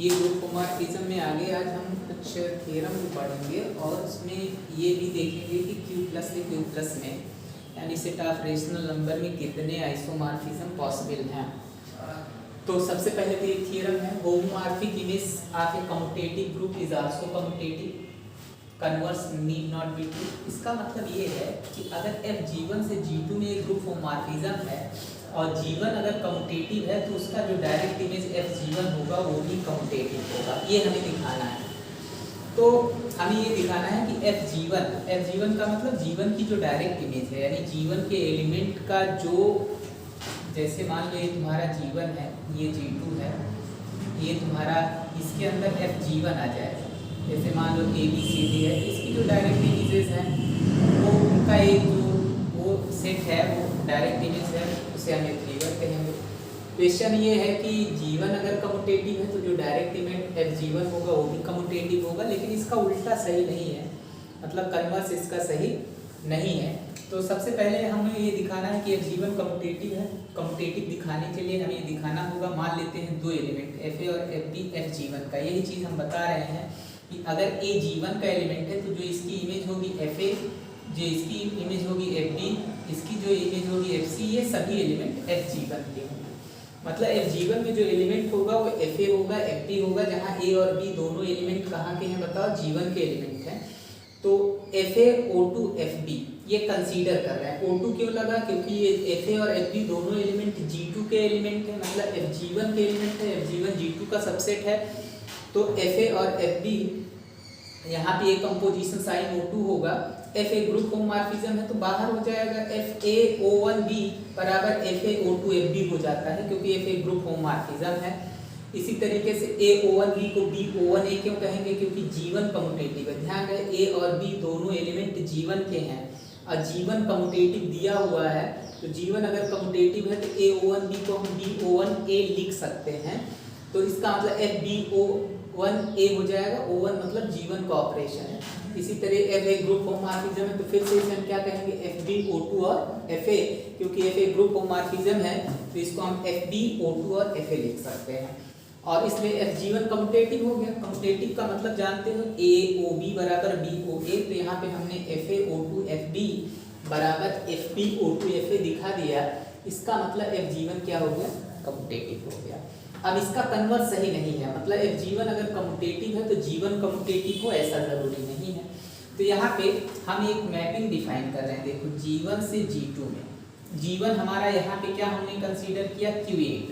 ये group homomorphism में आगे आज हम कुछ थ्योरम भी पढ़ेंगे और उसमें ये भी देखेंगे कि Q प्लस से Q प्लस में यानी सेट ऑफ रेशनल नंबर में कितने आइसोमॉर्फिज्म पॉसिबल हैं। तो सबसे पहले तो एक थ्योरम है, homomorphic image of a commutative group is also commutative, converse need not be true. इसका मतलब ये है कि अगर f G1 से G2 में एक ग्रुप होमोमॉर्फिज्म है और G1 अगर कम्यूटेटिव है तो उसका जो डायरेक्ट इमेज f G1 होगा वो भी कम्यूटेटिव होगा। ये हमें दिखाना है। तो हमें ये दिखाना है कि f G1 का मतलब G1 की जो डायरेक्ट इमेज है यानी G1 के एलिमेंट का जो, जैसे मान लो ये तुम्हारा G1 है, ये G2 है, ये तुम्हारा इसके अंदर f G1 आ जाएगा। जैसे मान लो A B C D है, इसकी जो डायरेक्ट इमेजेस हैं वो उनका एक जो वो सेट है वो डायरेक्ट इमेज है, उसे हम F कहेंगे। क्वेश्चन ये है कि G1 अगर कम्यूटेटिव है तो जो डायरेक्ट इमेज f G1 होगा वो भी कम्यूटेटिव होगा, लेकिन इसका उल्टा सही नहीं है, मतलब कन्वर्स इसका सही नहीं है। तो सबसे पहले हमें ये दिखाना है कि f G1 कम्यूटेटिव है। कम्यूटेटिव दिखाने के लिए हमें ये दिखाना होगा, मान लेते हैं दो एलिमेंट fa और fb f G1 का, यही चीज़ हम बता रहे हैं कि अगर a G1 का एलिमेंट है तो जो इसकी इमेज होगी fa, जो इसकी इमेज होगी fb, इसकी जो इमेज होगी fc, ये सभी एलिमेंट f G1 के होंगे। मतलब f G1 में जो एलिमेंट होगा वो fa होगा, fb होगा, जहाँ a और b दोनों एलिमेंट कहाँ के हैं बताओ, G1 के एलिमेंट हैं। तो fa O2 fb ये कंसीडर कर रहे हैं। O2 क्यों लगा, क्योंकि ये fa और fb दोनों एलिमेंट G2 के एलिमेंट है, मतलब f G1 के एलिमेंट है, f G1 G2 का सबसेट है। तो fa और fb यहाँ पे एक कंपोजिशन साइन O2 होगा, fa ग्रुप होमोमॉर्फिज्म है तो बाहर हो जाएगा fa O1b बराबर fa O2 fb हो जाता है, क्योंकि fa ग्रुप होमोमॉर्फिज्म है। इसी तरीके से a O1b को b O1a क्यों कहेंगे, क्योंकि G1 कम्यूटेटिव है। ध्यान रहे a और b दोनों एलिमेंट G1 के हैं और G1 कम्यूटेटिव दिया हुआ है, तो G1 अगर कम्यूटेटिव है तो a O1b को हम b O1a लिख सकते हैं। तो इसका मतलब fb O1a हो जाएगा, O1 मतलब G1 का ऑपरेशन है। इसी तरह fa ग्रुप होमोमॉर्फिज्म है तो फिर से इसे हम क्या कहेंगे, fb O2 और fa, क्योंकि fa ग्रुप होमोमॉर्फिज्म है तो इसको हम fb O2 और fa लिख सकते हैं। और इसलिए f G1 कम्यूटेटिव हो गया। कम्यूटेटिव का मतलब जानते हो a OB बराबर b OA, तो यहाँ पे हमने fa O2 fb बराबर fb O2 fa दिखा दिया। इसका मतलब f G1 क्या हो गया, कम्यूटेटिव हो गया। अब इसका कन्वर्स सही नहीं है, मतलब f G1 अगर कम्यूटेटिव है तो G1 कम्यूटेटिव हो, ऐसा जरूरी नहीं है। तो यहाँ पे हम एक मैपिंग डिफाइन कर रहे हैं। देखो G1 से G2 में G1 हमारा यहाँ पे क्या हमने कंसीडर किया, Q8,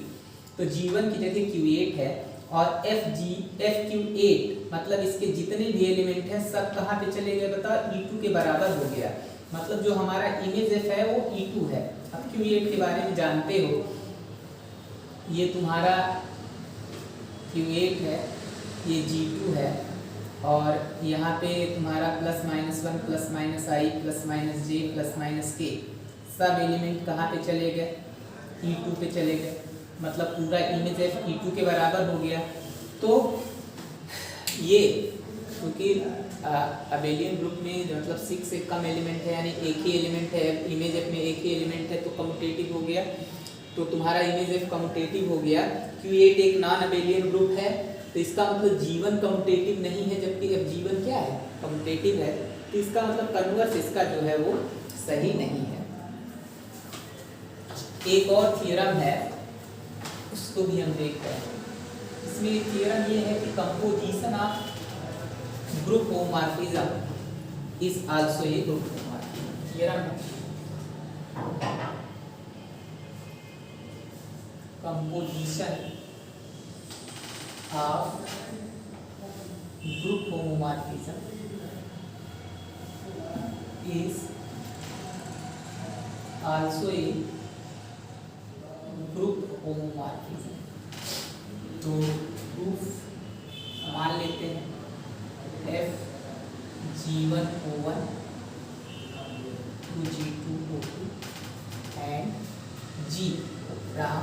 तो G1 की जगह Q8 है और FQ8 मतलब इसके जितने भी एलिमेंट हैं सब कहाँ पे चले गए बताओ, E2 के बराबर हो गया। मतलब जो हमारा इमेज f है वो E2 है। अब Q8 के बारे में जानते हो, ये तुम्हारा Q8 है, ये G2 है और यहाँ पे तुम्हारा +-1 +-i +-j +-k सब एलिमेंट कहाँ पे चले गए, E2 पे चले गए। मतलब पूरा इमेज f E2 के बराबर हो गया। तो ये क्योंकि अबेलियन ग्रुप में जो मतलब 6 से कम एलिमेंट है यानी एक ही एलिमेंट है, इमेज f में एक ही एलिमेंट है तो कम्यूटेटिव हो गया। तो तुम्हारा इमेज f कम्यूटेटिव हो गया। Q8 एक नॉन अबेलियन ग्रुप है तो इसका मतलब G1 कम्यूटेटिव नहीं है, जबकि f G1 क्या है, कम्यूटेटिव है। तो इसका मतलब कन्वर्स इसका जो है वो सही नहीं है। एक और थ्योरम है, उसको भी हम देखते हैं। इसमें थ्योरम ये है कि composition of group homomorphism is also a group homomorphism. Theorem है composition of group homomorphism is also a group homomorphism. तो प्रूफ मान लेते हैं f G1 O1 to G2 O2 and G from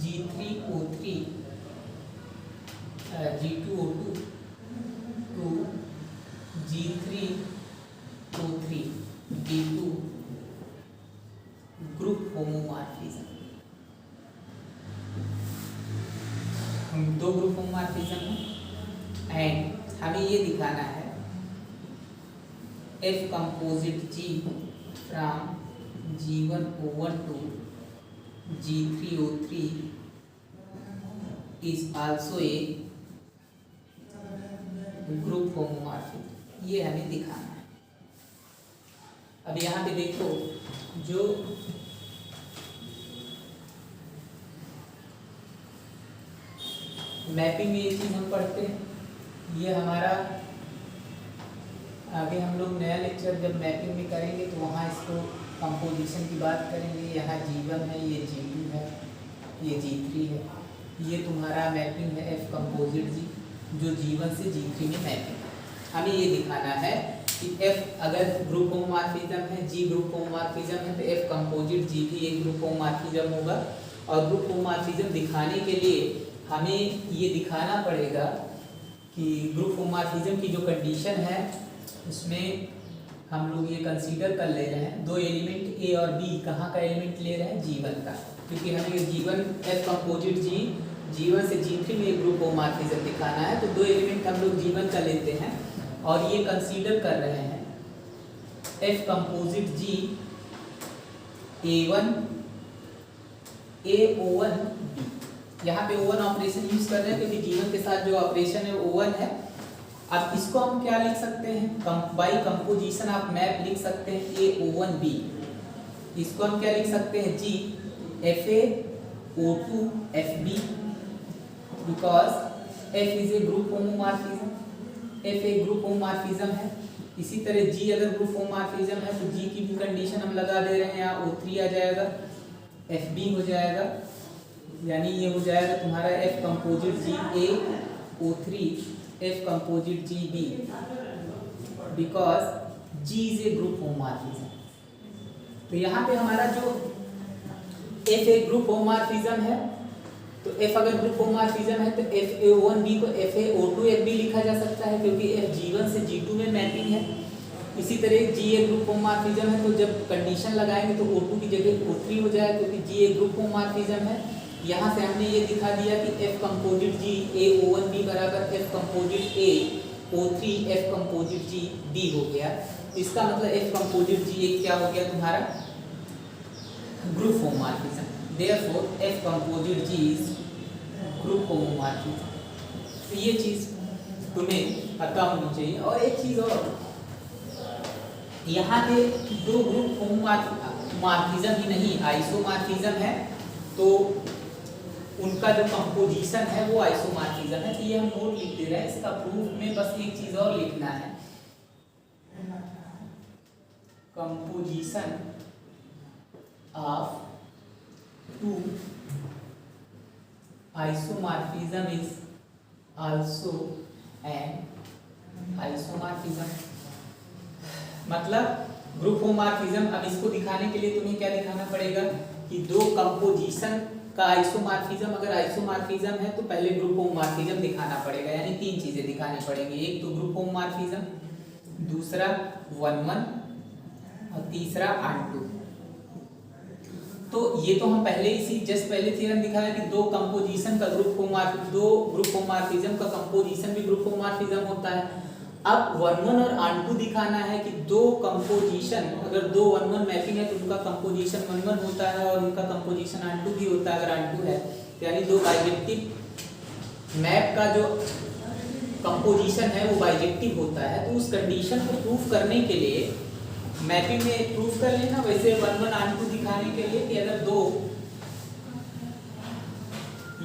G3 O3 G2 O2 to G3 O3 D2 group homomorphism दो group homomorphism है and हमें ये दिखाना है F composite G from G1O1 to G3O3 is also a group homomorphic। ये हमें दिखाना है। अब यहाँ पे देखो जो मैपिंग में ये चीज़ हम पढ़ते हैं, ये हमारा आगे हम लोग नया लेक्चर जब मैपिंग में करेंगे तो वहाँ इसको कंपोजिशन की बात करेंगे। यहाँ G1 है, ये G2 है, ये G3 है, ये तुम्हारा मैपिंग है F कंपोजिट G जो G1 से G3 में मैपिंग। हमें ये दिखाना है कि F अगर ग्रुप होमोमॉर्फिज्म है, G ग्रुप होमोमॉर्फिज्म है तो F कंपोजिट G भी एक ग्रुप होमोमॉर्फिज्म होगा। और ग्रुप होमोमॉर्फिज्म दिखाने के लिए हमें ये दिखाना पड़ेगा कि ग्रुप होमोमॉर्फिज्म की जो कंडीशन है उसमें हम लोग ये कंसीडर कर ले रहे हैं दो एलिमेंट A और B। कहाँ का एलिमेंट ले रहे हैं? G1 का, क्योंकि हमें G1 F composite G G1 से G3 में एक ग्रुप होमोमॉर्फिज्म दिखाना है। तो दो एलिमेंट हम लोग G1 का लेते हैं और ये कंसीडर कर रहे हैं F composite G A1 A O1 B। यहाँ पे O1 ऑपरेशन यूज कर रहे हैं क्योंकि G1 के साथ जो ऑपरेशन है O1 है। अब इसको हम क्या लिख सकते हैं? बाई कंपोजिशन आप मैप लिख सकते हैं AO1B। इसको हम क्या लिख सकते हैं? G FaO2FB because F is a group homomorphism. F एक ग्रुप होमोमॉर्फिज्म है। इसी तरह G अगर ग्रुप होमोमॉर्फिज्म है तो G की भी कंडीशन हम लगा दे रहे हैं, यहाँ O3 आ जाएगा, FB हो जाएगा, यानी ये हो जाएगा तुम्हारा F composite G A O3 F composite G B because G is a group homomorphism। तो यहाँ पे हमारा जो F एक ग्रुप होमोमॉर्फिज्म है तो F अगर ग्रुप होमोमॉर्फिज्म है तो FaO1B को FaO2FB लिखा जा सकता है क्योंकि F G1 से G2 में मैपिंग है। इसी तरह G एक ग्रुप होमोमॉर्फिज्म है तो जब कंडीशन लगाएंगे तो O2 की जगह O3 हो जाएगा क्योंकि G एक ग्रुप होमोमॉर्फिज्म है। यहाँ से हमने ये दिखा दिया कि F कंपोजिट G AO1B बराबर F composite A O3 F composite G B हो गया। इसका मतलब F कंपोजिट G एक क्या हो गया तुम्हारा? Group homomorphism. Therefore F composite G is group homomorphism. तो ये चीज तुम्हें पता होनी चाहिए। और एक चीज और, यहाँ पे दो ग्रुप होमोमॉर्फिज्म ही नहीं आइसोमॉर्फिज्म है तो उनका जो कंपोजिशन है वो आइसोमॉर्फिज्म है। तो ये हम नोट लिख दे रहे हैं। इसका प्रूफ में बस एक चीज और लिखना है, composition of two isomorphism is also an isomorphism. मतलब ग्रुप होमोमॉर्फिज्म, अब इसको दिखाने के लिए तुम्हें क्या दिखाना पड़ेगा कि दो कंपोजिशन का आइसोमॉर्फिज्म अगर आइसोमॉर्फिज्म है तो पहले ग्रुप होमोमॉर्फिज्म दिखाना पड़ेगा। यानी तीन चीजें दिखानी पड़ेंगी, एक तो ग्रुप होमोमॉर्फिज्म, दूसरा 1-1 और तीसरा ऑन-टू। तो ये तो हम पहले इसी जस्ट पहले थ्योरम दिखाया कि दो कंपोजिशन का ग्रुप होमोमॉर्फिज्म का कंपोजिशन भी ग्रुप होमोमॉर्फिज्म होता है। अब 1-1 और ऑन-टू दिखाना है कि दो कंपोजिशन अगर दो 1-1 मैपिंग है तो उनका कंपोजिशन 1-1 होता है और उनका कंपोजिशन ऑन-टू भी होता है अगर ऑन-टू है। यानी दो बाइजेक्टिव मैप का जो कंपोजिशन है वो बाइजेक्टिव होता है। तो उस कंडीशन को प्रूफ करने के लिए मैपिंग में प्रूफ कर लेना, वैसे 1-1 ऑन-टू दिखाने के लिए कि अगर दो,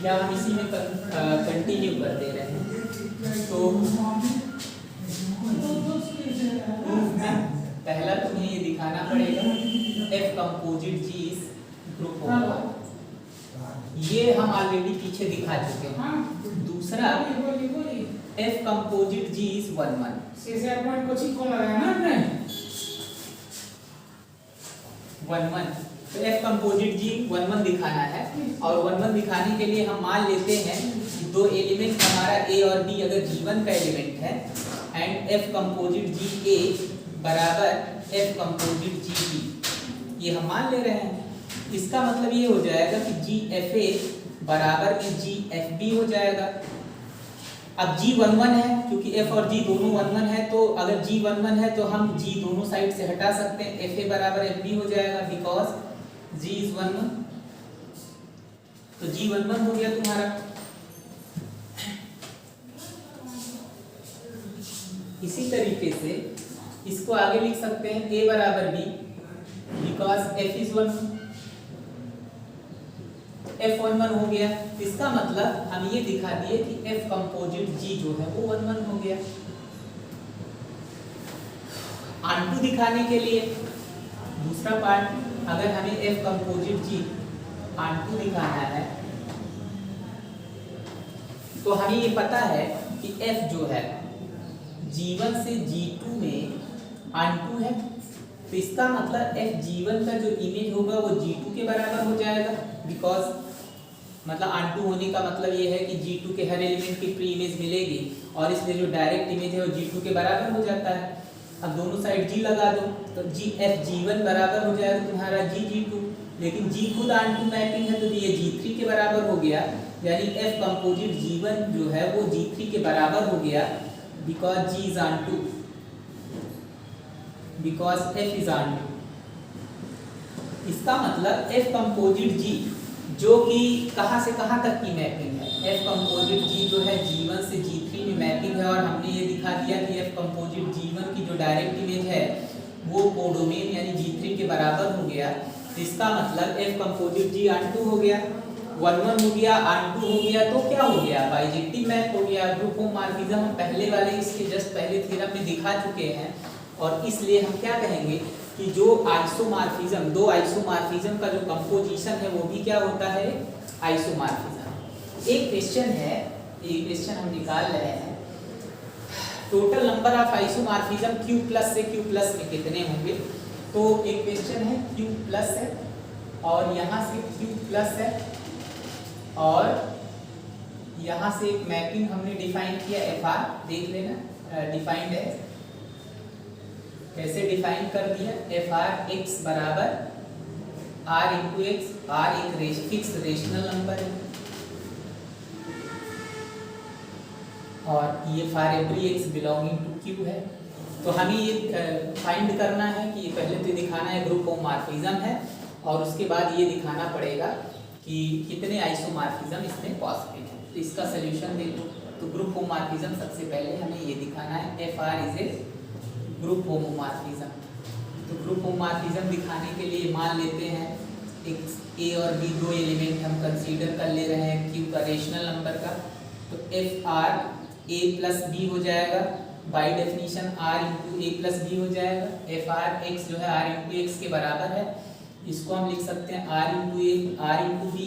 या हम इसी में कंटिन्यू कर दे रहे हैं तो पहला तुम्हें ये दिखाना पड़ेगा F composite G is group homomorphism. ये हम ऑलरेडी पीछे दिखा चुके हैं। दूसरा F कंपोजिट G इज 1-1। तो F कंपोजिट G 1-1 दिखाना है और 1-1 दिखाने के लिए हम मान लेते हैं कि दो एलिमेंट हमारा A और B अगर G1 का एलिमेंट है and F composite G A बराबर F कंपोजिट G B, ये हम मान ले रहे हैं। इसका मतलब ये हो जाएगा कि G F A बराबर में जी एफ बी हो जाएगा। अब जी 11 है, क्योंकि एफ और जी दोनों 11 है, तो अगर जी 11 है तो हम जी दोनों साइड से हटा सकते हैं, एफ ए बराबर एफ बी हो जाएगा बिकॉज जी इज 11। तो जी 11 हो गया तुम्हारा। इसी तरीके से इसको आगे लिख सकते हैं ए बराबर B because F is 1, F11 हो गया। इसका मतलब हम ये दिखा दिए कि F कंपोजिट G जो है वो 11 हो गया। ऑनटू दिखाने के लिए दूसरा पार्ट, अगर हमें F कंपोजिट G ऑनटू दिखाना है तो हमें ये पता है कि F जो है G1 से G2 में ऑनटू है, तो इसका मतलब F G1 का जो इमेज होगा वो G2 के बराबर हो जाएगा बिकॉज मतलब ऑनटू होने का मतलब ये है कि G2 के हर एलिमेंट की प्री इमेज मिलेगी और इसलिए जो डायरेक्ट इमेज है वो G2 के बराबर हो जाता है। अब दोनों साइड G लगा दो तो G F G1 बराबर हो जाएगा तुम्हारा G G2, लेकिन G खुद ऑनटू मैपिंग है तो ये G3 के बराबर हो गया, यानी F कंपोजिट G1 जो है वो G3 के बराबर हो गया because G is onto, because F is onto. इसका मतलब F कंपोजिट G जो कि कहाँ से कहाँ तक की मैपिंग है, F कंपोजिट G जो है G1 से G3 में मैपिंग है, और हमने ये दिखा दिया कि F कंपोजिट G1 की जो डायरेक्ट इमेज है वो कोडोमेन यानी G3 के बराबर हो गया। इसका मतलब F कंपोजिट G ऑनटू हो गया, 11 हो गया, ऑनटू हो गया, तो क्या हो गया, बाइजेक्टिव मैप हो गया। ग्रुप होमोमॉर्फिज्म हम पहले वाले इसके जस्ट पहले थ्योरम में दिखा चुके हैं, और इसलिए हम क्या कहेंगे कि जो आइसोमॉर्फिज्म, दो आइसोमॉर्फिज्म का जो कंपोजिशन है वो भी क्या होता है, आइसोमॉर्फिज्म। एक क्वेश्चन है, एक क्वेश्चन हम निकाल रहे हैं, total number of isomorphism Q plus से Q प्लस में कितने होंगे। तो एक क्वेश्चन है Q प्लस है और यहाँ से Q प्लस है और यहाँ से एक मैपिंग हमने डिफाइन किया FR, देख लेना डिफाइंड है, कैसे डिफाइन कर दिया, FR x बराबर R इंटू एक्स, R एक फिक्स रेशनल नंबर है और ये for every x belonging to Q है। तो हमें ये फाइंड करना है कि पहले तो दिखाना है ग्रुप होमोमॉर्फिज्म है और उसके बाद ये दिखाना पड़ेगा कि कितने आइसोमॉर्फिज्म इसमें पॉसिबल है। तो इसका सोल्यूशन देखो, तो ग्रुप होमोमॉर्फिज्म सबसे पहले हमें ये दिखाना है FR is a group homomorphism. तो ग्रुप होमोमॉर्फिज्म दिखाने के लिए मान लेते हैं एक A और B दो एलिमेंट हम कंसीडर कर ले रहे हैं Q का रेशनल नंबर का, तो FR A प्लस B हो जाएगा, by definition R into A plus B हो जाएगा। FR x जो है R इंटू एक्स के बराबर है, इसको हम लिख सकते हैं R into A R into B,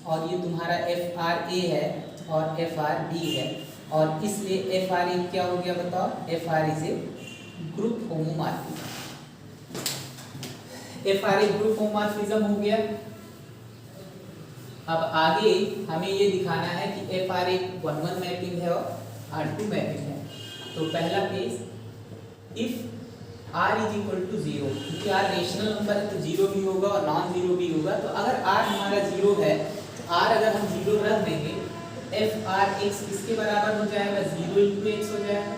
और ये तुम्हारा FR A है और FR B है, और इसलिए FR A क्या हो गया बताओ, FR is a group homomorphism. FR A group homomorphism हो गया। अब आगे हमें ये दिखाना है कि FR A 1-1 मैपिंग है और R2 मैपिंग है। तो पहला case, if R is equal to 0, क्योंकि R रेशनल नंबर है तो 0 भी होगा और नॉन 0 भी होगा। तो अगर R हमारा 0 है तो R अगर हम 0 रख देंगे, FR x किसके बराबर हो जाएगा, 0 इंटू एक्स हो जाएगा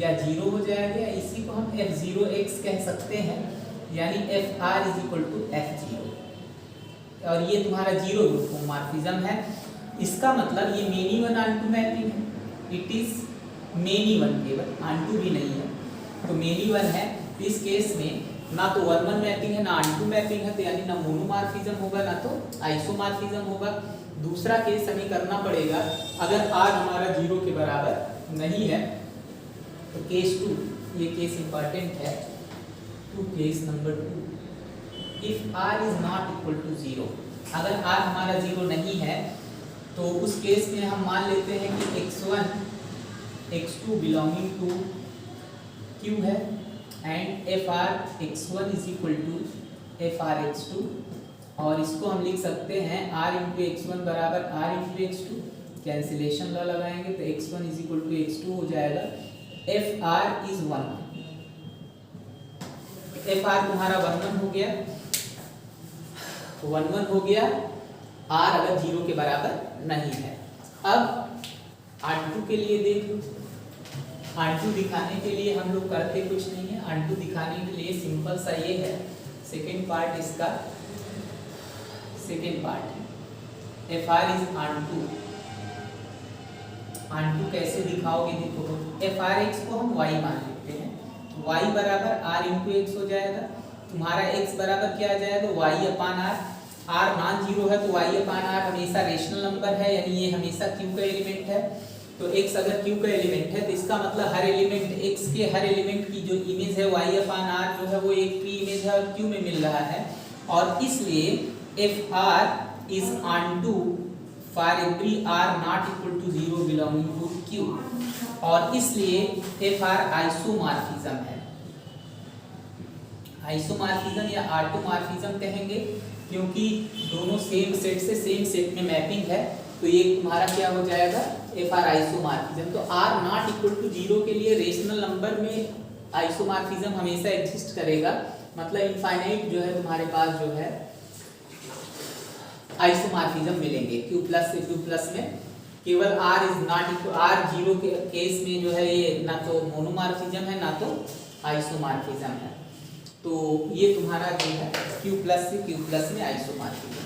या 0 हो जाएगा, या इसी को हम F0x कह सकते हैं, यानी FR is equal to F0, और ये तुम्हारा 0 ग्रुप होमोमॉर्फिज्म है। इसका मतलब ये मेनी वन ऑनटू मैपिंग है, इट इज मेनी वन, केवल ऑनटू भी नहीं है, तो मेनी वन है। इस केस में ना तो 1-1 मैपिंग है ना ऑनटू मैपिंग है, तो यानी ना मोनोमॉर्फिज्म होगा ना तो आइसोमॉर्फिज्म होगा। दूसरा केस हमें करना पड़ेगा, अगर R हमारा 0 के बराबर नहीं है तो केस 2, ये केस इंपॉर्टेंट है, to case number 2, if R is not equal to 0, अगर R हमारा 0 नहीं है तो उस केस में हम मान लेते हैं कि x1 x2 belonging to Q है and FR x1 is equal to FR x2, और इसको हम लिख सकते हैं R इंटू x1 बराबर R into x2, cancellation law लगाएंगे तो x1 is equal to x2 हो जाएगा। FR इज 1, FR तुम्हारा 1-1 हो गया, 1-1 हो गया, R अगर 0 के बराबर नहीं है। अब R2 के लिए देखो, R2 दिखाने के लिए हम लोग करते कुछ नहीं है। R2 दिखाने के लिए सिंपल सा ये है, सेकेंड पार्ट इसका, सेकेंड पार्ट है FR इज R2। R2 कैसे दिखाओगे, देखो FRX को हम Y मान लेते हैं, Y बराबर R इंटू एक्स हो जाएगा। तुम्हारा X बराबर क्या आ जाएगा, Y अपान R। R नॉन जीरो है तो Y अपान R हमेशा रेशनल नंबर है, यानी ये हमेशा Q का एलिमेंट है। तो X अगर Q का एलिमेंट है तो इसका मतलब हर एलिमेंट X के हर एलिमेंट की जो इमेज है Y अपान R जो है वो एक फ्री इमेज है और Q में मिल रहा है, और इसलिए FR is onto for every R not equal to 0 belonging to Q, और इसलिए FR आइसोमॉर्फिज्म है। आइसोमॉर्फिज्म या ऑटोमॉर्फिज्म कहेंगे, क्योंकि दोनों सेम सेट से सेम सेट में मैपिंग है, तो ये तुम्हारा क्या हो जाएगा, FR आइसोमॉर्फिज्म। तो R नॉट इक्वल टू 0 के लिए रेशनल नंबर में आइसोमॉर्फिज्म हमेशा एग्जिस्ट करेगा, मतलब इनफाइनाइट जो है तुम्हारे पास जो है आइसोमॉर्फिज्म मिलेंगे Q प्लस से Q प्लस में। केवल R is not equal, R 0 के केस में जो है ये ना तो मोनोमॉर्फिज्म है ना तो आइसोमॉर्फिज्म है। तो ये तुम्हारा जो है Q प्लस से Q प्लस में आइसोमॉर्फिज्म।